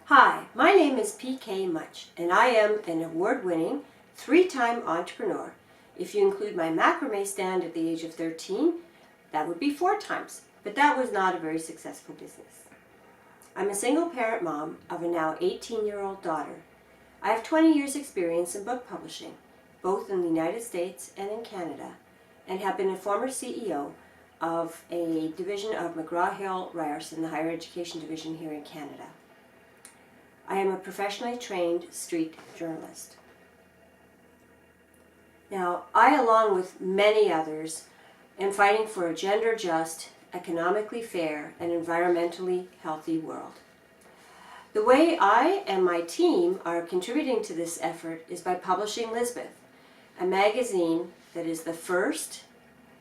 Hi, my name is PK Much, and I am an award-winning, three-time entrepreneur. If you include my macrame stand at the age of 13, that would be 4 times, but that was not a very successful business. I'm a single parent mom of a now 18-year-old daughter. I have 20 years experience in book publishing, both in the United States and in Canada, and have been a former CEO of a division of McGraw-Hill Ryerson, the higher education division here in Canada. I am a professionally trained street journalist. Now, I, along with many others, am fighting for a gender-just, economically fair, and environmentally healthy world. The way I and my team are contributing to this effort is by publishing LiisBeth, a magazine that is the first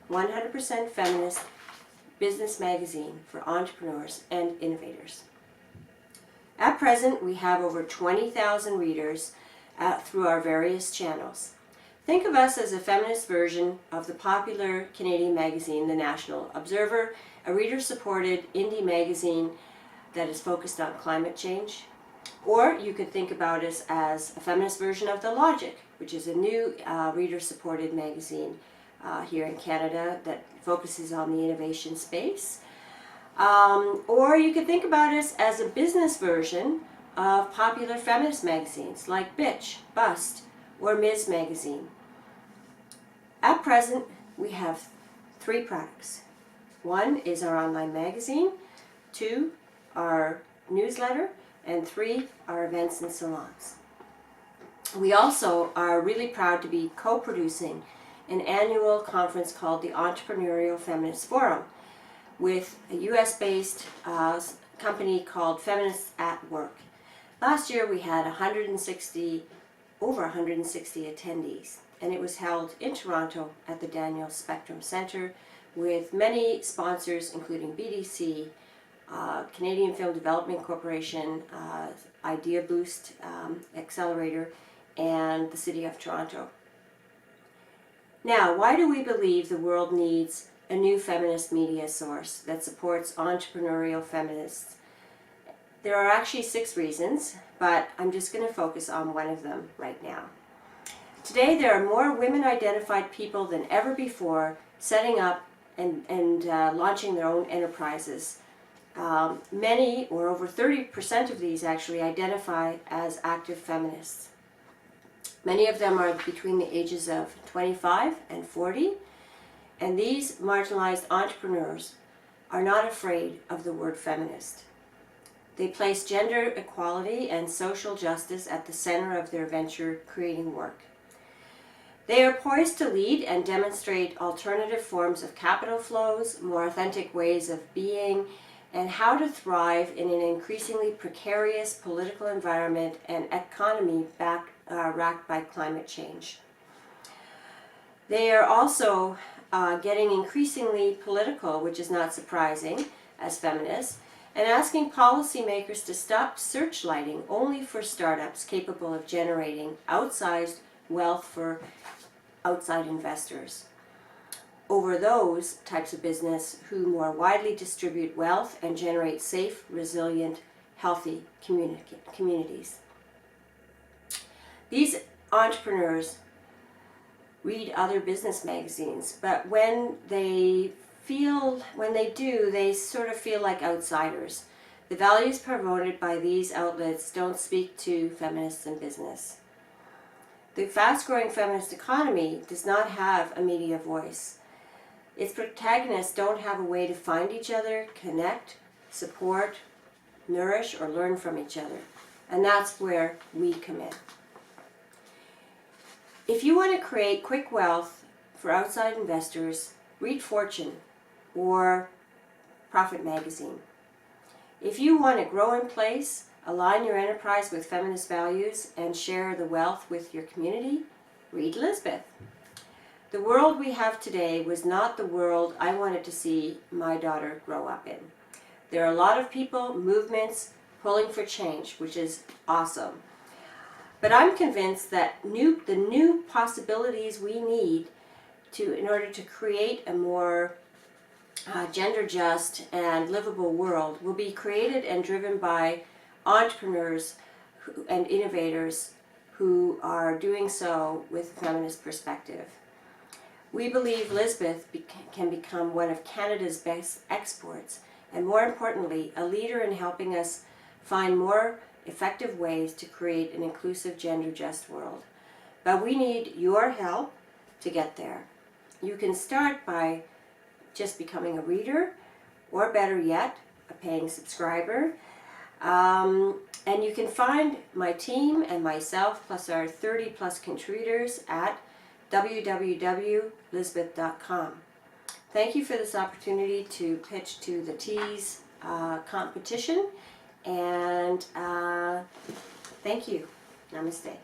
100% feminist business magazine for entrepreneurs and innovators. At present, we have over 20,000 readers through our various channels. Think of us as a feminist version of the popular Canadian magazine, The National Observer, a reader-supported indie magazine that is focused on climate change. Or you could think about us as a feminist version of The Logic, which is a new reader-supported magazine here in Canada that focuses on the innovation space. Or you could think about us as a business version of popular feminist magazines like Bitch, Bust, or Ms. Magazine. At present, we have 3 products. 1 is our online magazine, 2, our newsletter, and 3, our events and salons. We also are really proud to be co-producing an annual conference called the Entrepreneurial Feminist Forum, with a US-based company called Feminists at Work. Last year we had over 160 attendees, and it was held in Toronto at the Daniel Spectrum Centre with many sponsors including BDC, Canadian Film Development Corporation, Idea Boost Accelerator, and the City of Toronto. Now, why do we believe the world needs a new feminist media source that supports entrepreneurial feminists? There are actually 6 reasons, but I'm just going to focus on one of them right now. Today there are more women-identified people than ever before setting up and launching their own enterprises. Many, or over 30% of these actually, identify as active feminists. Many of them are between the ages of 25 and 40. And these marginalized entrepreneurs are not afraid of the word feminist. They place gender equality and social justice at the center of their venture-creating work. They are poised to lead and demonstrate alternative forms of capital flows, more authentic ways of being, and how to thrive in an increasingly precarious political environment and economy racked by climate change. They are also getting increasingly political, which is not surprising as feminists, and asking policymakers to stop searchlighting only for startups capable of generating outsized wealth for outside investors over those types of business who more widely distribute wealth and generate safe, resilient, healthy communities. These entrepreneurs read other business magazines, but when they do, they sort of feel like outsiders. The values promoted by these outlets don't speak to feminists in business. The fast-growing feminist economy does not have a media voice. Its protagonists don't have a way to find each other, connect, support, nourish, or learn from each other. And that's where we come in. If you want to create quick wealth for outside investors, read Fortune or Profit Magazine. If you want to grow in place, align your enterprise with feminist values, and share the wealth with your community, read LiisBeth. The world we have today was not the world I wanted to see my daughter grow up in. There are a lot of people, movements, pulling for change, which is awesome. But I'm convinced that the new possibilities we need in order to create a more gender-just and livable world will be created and driven by entrepreneurs and innovators who are doing so with a feminist perspective. We believe LiisBeth can become one of Canada's best exports, and more importantly, a leader in helping us find more effective ways to create an inclusive, gender-just world. But we need your help to get there. You can start by just becoming a reader, or better yet, a paying subscriber. And you can find my team and myself, plus our 30 plus contributors at www.liisbeth.com. Thank you for this opportunity to pitch to the Tease competition, and thank you. Namaste.